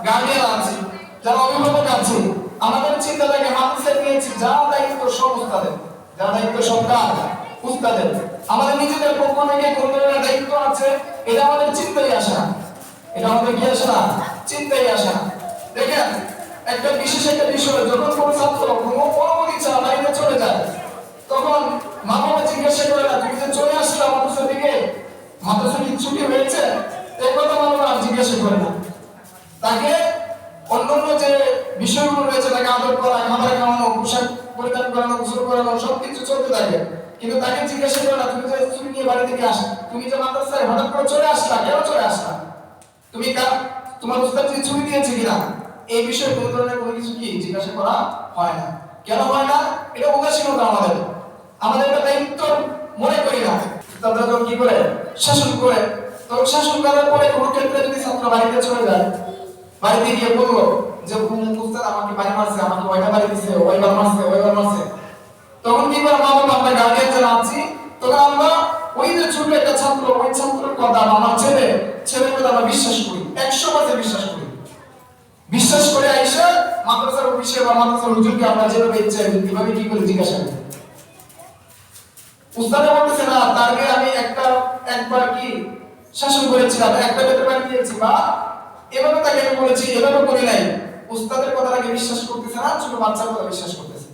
Guardian আছে, যারা অভিভাবক আছে, আমাদের চিন্তা থাকে মাদ্রাসায় নিয়েছি, যা দায়িত্ব সব উস্তাদের, যা দায়িত্ব সব কার উস্তাদের। আমাদের নিজেদের পক্ষ থেকে কোন ধরনের দায়িত্ব আছে এটা আমাদের চিন্তাই আসে না, এটা আমাদের কি আসে না, চিন্তাই আসে না। দেখেন একটা বিশেষ একটা বিষয়, যখন কোনো ছাত্র কোনো অনুমতি ছাড়া বাড়িতে চলে যায়, তখন মা বাবা জিজ্ঞাসা করে না তুমি যে চলে আসলে মাদ্রাসা থেকে, মাদ্রাসা কি ছুটি হয়েছে, এই কথা মা বাবা জিজ্ঞাসা করে না। তাকে অন্যান্য যে বিষয়গুলো রয়েছে তাকে আদর করা, খাবার খাওয়ানো, পোশাক পরিধান করানো, গোসল করানো সবকিছু চলতে থাকে, কিন্তু তাকে জিজ্ঞাসা করে না তুমি যে ছুটি নিয়ে বাড়ি থেকে আসো, তুমি যে মাদ্রাসায় হঠাৎ করে চলে আসলা, কেন চলে আসলা, তুমি তোমার উস্তাদ কি ছুটি দিয়েছে কিনা, এই বিষয়ে কোনো ধরনের কোনো কিছু কি জিজ্ঞাসা করা হয় না। কেন হয় না? এটা উদাসীনতা আমাদের, আমাদের একটা দায়িত্ব মনে করি না। তারা যখন কি করে শাসন করে, তখন শাসন করার পরে কোনো ক্ষেত্রে যদি ছাত্র বাড়িতে চলে যায়, বাড়িতে গিয়ে বলবো যে উস্তাদ আমাকে বাড়ি মারছে, আমাকে ওইটা বাড়ি দিছে, ওইবার মারছে, ওইবার মারছে, তখন কি করে মা বাবা আমরা গার্ডিয়ান যারা আছি, তখন আমরা ওই যে ছোট একটা ছাত্র, ওই ছাত্রের কথা আমার ছেলের কথা আমরা বিশ্বাস করি, 100% বিশ্বাস করি। বিশ্বাস করে আইসা মাদ্রাসার অফিসে বা মাদ্রাসার হুজুরকে আমরা যেভাবে ইচ্ছে কিভাবে কি করে জিজ্ঞাসা করি। উস্তাদে বলতেছে না তারকে আমি একবার কি শাসন করেছিলাম, একটা বেতন বাড়ি দিয়েছি, বা এভাবে তাকে আমি বলেছি, এভাবে করি নাই। উস্তাদের কথাটাকে বিশ্বাস করতেছে না, ছোট বাচ্চার কথা বিশ্বাস করতেছে।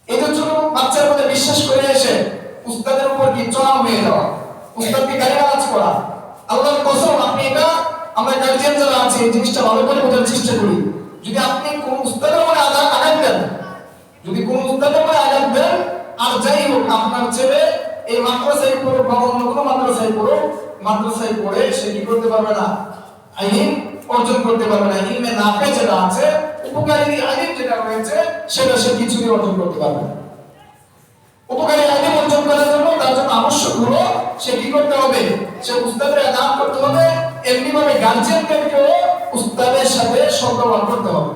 এই যে ছোট বাচ্চার কথা বিশ্বাস করে এসে উস্তাদের উপর কি চড়াও হয়ে যাওয়া, উস্তাদকে গালিগালাজ করা, আল্লাহর কসম আপনি এটা, আমরা গার্জিয়ান যারা আছে এই জিনিসটা ভালো করে বোঝার চেষ্টা করি। যদি আপনি কোন উস্তাদের উপরে আঘাত দেন, যদি কোন উস্তাদের উপরে আঘাত দেন, আর যাই হোক আপনার ছেলে এই মাদ্রাসায় পড়ুক বা অন্য কোনো মাদ্রাসায় পড়ে সে কি করতে পারবে না, ইলম অর্জন করতে পারবে না। ইলমে নাফে যেটা আছে, উপকারী ইলম যেটা রয়েছে সেটা সে কিছুই অর্জন করতে পারবে না। উপকারী ইলম অর্জন করার জন্য তার জন্য আবশ্যক হলো সে কি করতে হবে, সে উস্তাদের আদাব করতে হবে, এমনি ভাবে গার্জিয়ানদেরকেও উস্তাদের সাথে সদ্ব্যবহার করতে হবে।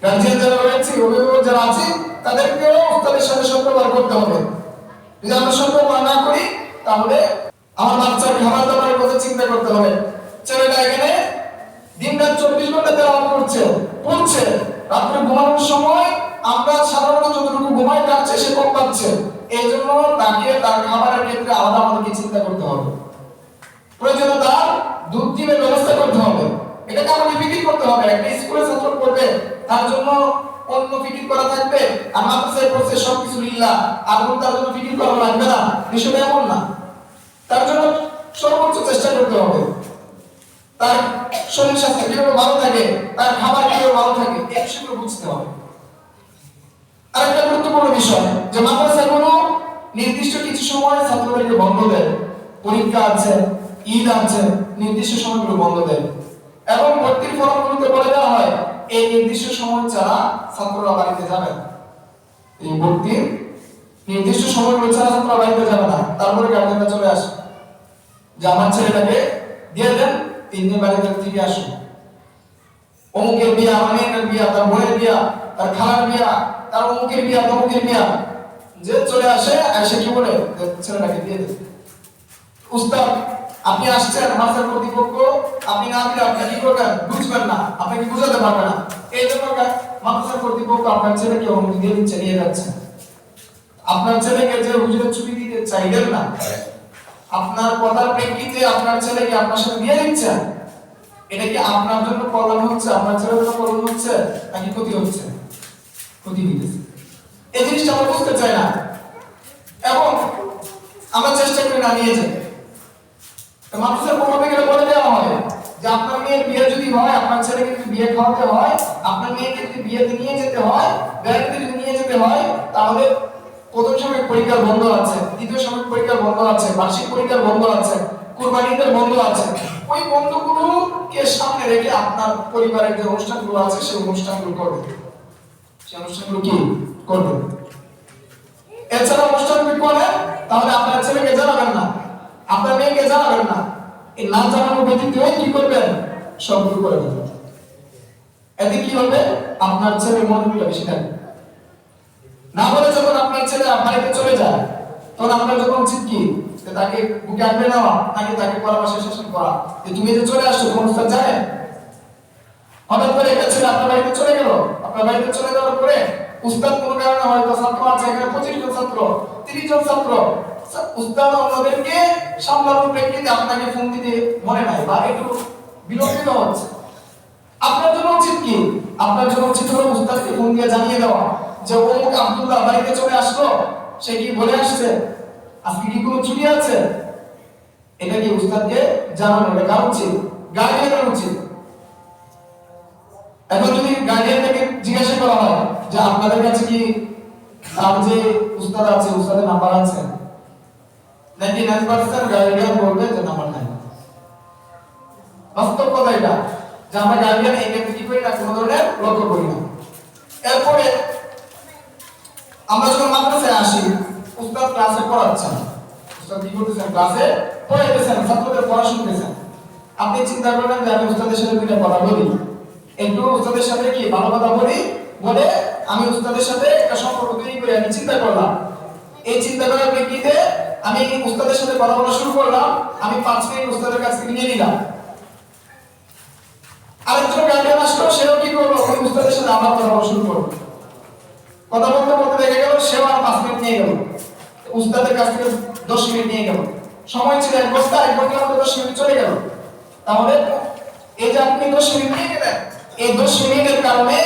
গার্জিয়ান যারা রয়েছে, অভিভাবক যারা আছে, তাদেরকেও উস্তাদের সাথে সদ্ব্যবহার করতে হবে। যদি আমরা সদ্ব্যবহার না করি তাহলে আমার বাচ্চার খাবার দাবারের কথা চিন্তা করতে হবে। ছেলেটা এখানে দিনরাত 24 ঘন্টা তেলাওয়াত পড়ছে, রাত্রে ঘুমানোর সময় আমরা সাধারণত যতটুকু ঘুমাই তার চেয়ে সে কম পাচ্ছে, এই জন্য তাকে তার খাবারের ক্ষেত্রে আলাদা আমাদেরকে চিন্তা করতে হবে। প্রয়োজনে তার দুধ দিনের ব্যবস্থা করতে হবে, এটাকে আমাদের ফিকির করতে হবে। একটা স্কুলে ছাত্র পড়বে, তার জন্য অন্য ফিকির করা থাকবে, আর মাদ্রাসায় পড়ছে সবকিছু লিল্লাহ, আর তার জন্য ফিকির করা লাগবে না, বিষয়টা এমন না। তার জন্য সর্বোচ্চ চেষ্টা করতে হবে, তার শরীর স্বাস্থ্য কিভাবে ভালো থাকে, তার খাবার কিভাবে ভালো থাকে, এই বিষয়গুলো বুঝতে হবে। আরেকটা গুরুত্বপূর্ণ বিষয় যে মাদ্রাসায় কোনো নির্দিষ্ট কিছু সময় ছাত্রদেরকে বন্ধ দেয়, পরীক্ষা আছে, ঈদ আছে, নির্দিষ্ট সময়গুলো বন্ধ দেয়, এবং ভর্তির ফর্মগুলোতে বলে দেওয়া হয় এই নির্দিষ্ট সময় ছাড়া ছাত্ররা বাড়িতে যাবে না। এই ভর্তির নির্দিষ্ট সময়গুলো ছাড়া ছাত্ররা বাড়িতে যাবে না। তারপরে গার্জেনরা চলে আসে যে আমার ছেলেটাকে দিয়ে দেন, 3 দিন বাড়িতে থেকে আসুন, অমুকের বিয়া, অনেকের বিয়া, তার বোনের বিয়া, তার খালার বিয়া, তার অমুকের বিয়া, তমুকের বিয়া, যে চলে আসে, এসে কি বলে ছেলেটাকে দিয়ে দেন। উস্তাদ আপনি আসছেন, মাদ্রাসার কর্তৃপক্ষ আপনি না দিলে আপনি কি করবেন, বুঝবেন না, আপনাকে বুঝাতে পারবে না, এই জন্য মাদ্রাসার কর্তৃপক্ষ আপনার ছেলেকে অনুমতি দিয়ে দিচ্ছে, নিয়ে যাচ্ছে। আপনার ছেলেকে যে হুজুরের ছুটি দিতে চাইলেন না, আপনার কথার প্রেক্ষিতে আপনার ছেলেকে আপনার সাথে দিয়ে দিচ্ছেন, এটা কি আপনার জন্য কল্যাণ হচ্ছে, আপনার ছেলের জন্য কল্যাণ হচ্ছে, নাকি ক্ষতি হচ্ছে? ক্ষতি হইতেছে। এই জিনিসটা আমরা বুঝতে চাই না এবং আমরা চেষ্টা করি না নিয়ে যাই। মাদ্রাসার পক্ষ থেকে বলে দেওয়া হয় যে আপনার মেয়ের বিয়ে যদি হয়, আপনার ছেলেকে যদি বিয়ে খাওয়াতে হয়, আপনার মেয়েকে যদি বিয়েতে নিয়ে যেতে হয়, বেড়াতে যদি নিয়ে যেতে হয়, তাহলে প্রথম সাময়িক পরীক্ষার বন্ধ আছে, দ্বিতীয় সাময়িক পরীক্ষার বন্ধ আছে, বার্ষিক পরীক্ষার বন্ধ আছে, কুরবানিদের বন্ধ আছে। ওই বন্ধগুলোকে সামনে রেখে আপনার পরিবারের যে অনুষ্ঠানগুলো আছে সেই অনুষ্ঠানগুলো করবে, সেই অনুষ্ঠানগুলো কি করবে। এছাড়া অনুষ্ঠান যদি করেন তাহলে আপনার ছেলেকে জানাবেন না, আপনার মেয়েকে জানাবেন না, এই না জানানোর ব্যতীত কি করবেন, সবগুলো করে দেবেন। এতে কি হবে, আপনার ছেলের মনগুলো বেশি থাকবে। না বলে যখন আপনার ছেলে বাড়িতে চলে যায়, তখন আমরা যখন উচিত কি যে তাকে বুকে আঁকড়ে নেওয়া নাকি তাকে পরামর্শে শাসন করা যে তুমি যে চলে আসছো তোমার উস্তাদ জানে? হঠাৎ করে একটা ছেলে আপনার বাড়িতে চলে গেল, আপনার বাড়িতে চলে যাওয়ার পরে উস্তাদ কোনো কারণে হয়তো ছাত্র আছে এখানে 25 জন ছাত্র, 30 জন ছাত্র, উস্তাদ অন্যদেরকে সামলানোর প্রেক্ষিতে আপনাকে ফোন দিতে মনে নাই বা একটু বিলম্বিত হচ্ছে। আপনার জন্য উচিত কি? আপনার জন্য উচিত হলো উস্তাদকে ফোন দিয়ে জানিয়ে দেওয়া যে অমুক আব্দুল্লাহ বাড়িতে চলে আসলো, সে কি বলে আসছে, আজকে কি কোনো ছুটি আছে, এটা কি উস্তাদকে জানানো, এটা কার উচিত? গার্ডিয়ানের উচিত। এখন যদি গার্ডিয়ানকে জিজ্ঞাসা করা হয় যে আপনাদের কাছে কি আর যে উস্তাদ আছে উস্তাদের নাম্বার আছে, 99% গার্ডিয়ান বলবে যে নাম্বার নাই। বাস্তব কথা এটা যে আমরা গার্ডিয়ান এই ক্ষেত্রে কি করি না, কোনো ধরনের লক্ষ্য করি না। এরপরে আমরা যখন মাদ্রাসায় আসি, উস্তাদ ক্লাসে পড়াচ্ছেন, উস্তাদ কি করতেছেন, ক্লাসে পড়াইতেছেন, ছাত্রদের পড়া শুনতেছেন। আপনি চিন্তা করলেন যে আমি উস্তাদের সাথে দুইটা কথা বলি, একটু উস্তাদের সাথে কি ভালো কথা বলি, বলে আমি উস্তাদের সাথে একটা সম্পর্ক তৈরি করে আমি চিন্তা করলাম। এই চিন্তা করার প্রেক্ষিতে আমি উস্তাদের সাথে কথা বলা শুরু করলাম, আমি 5 মিনিট উস্তাদের কাছ থেকে নিয়ে নিলাম। আরেকজন গার্ডিয়ান আসলো, সেও কি করলো, ওই উস্তাদের সাথে আবার কথা বলা শুরু করলো। কথা বলতে বলতে দেখে গেল সেও আর 5 মিনিট নিয়ে গেল, উস্তাদের কাছ থেকে 10 মিনিট নিয়ে গেল। সময় ছিল 1 ঘন্টা, 1 ঘন্টার মধ্যে 10 মিনিট চলে গেল। তাহলে এই যে আপনি 10 মিনিট নিয়ে গেলেন, এই 10 মিনিটের কারণে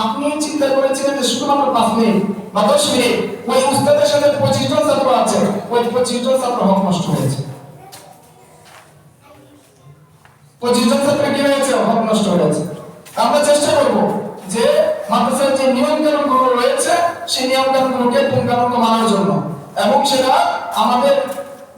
আপনি চিন্তা করেছিলেন যে শুধুমাত্র 5 মিনিট বা 10 মিনিট, ওই উস্তাদের সাথে 25 জন ছাত্র আছে, ওই 25 জন ছাত্র হক নষ্ট হয়েছে। 25 জন ছাত্র কি হয়েছে, হক নষ্ট হয়েছে। আমরা চেষ্টা করব যে মাদ্রাসার যে নিয়ম কানুনগুলো রয়েছে সেই নিয়ম কানুনগুলোকে পুঙ্খানুপুঙ্খ মানার জন্য, এবং সেটা আমাদের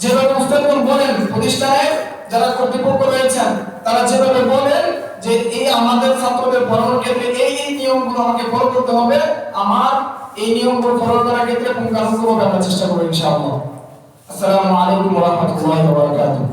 যেভাবে উস্তাদগণ বলেন, প্রতিষ্ঠানের যারা কর্তৃপক্ষ রয়েছেন তারা যেভাবে বলেন যে এই আমাদের ছাত্রদের পড়ানোর ক্ষেত্রে এই নিয়মগুলো আমাকে ফলো করতে হবে, আমার এই নিয়মগুলো ফলো করার ক্ষেত্রে পুঙ্খানুপুঙ্খভাবে আমরা চেষ্টা করব ইনশাআল্লাহ। আসসালামু আলাইকুম ওয়া রাহমাতুল্লাহি ওয়া বারাকাতুহু।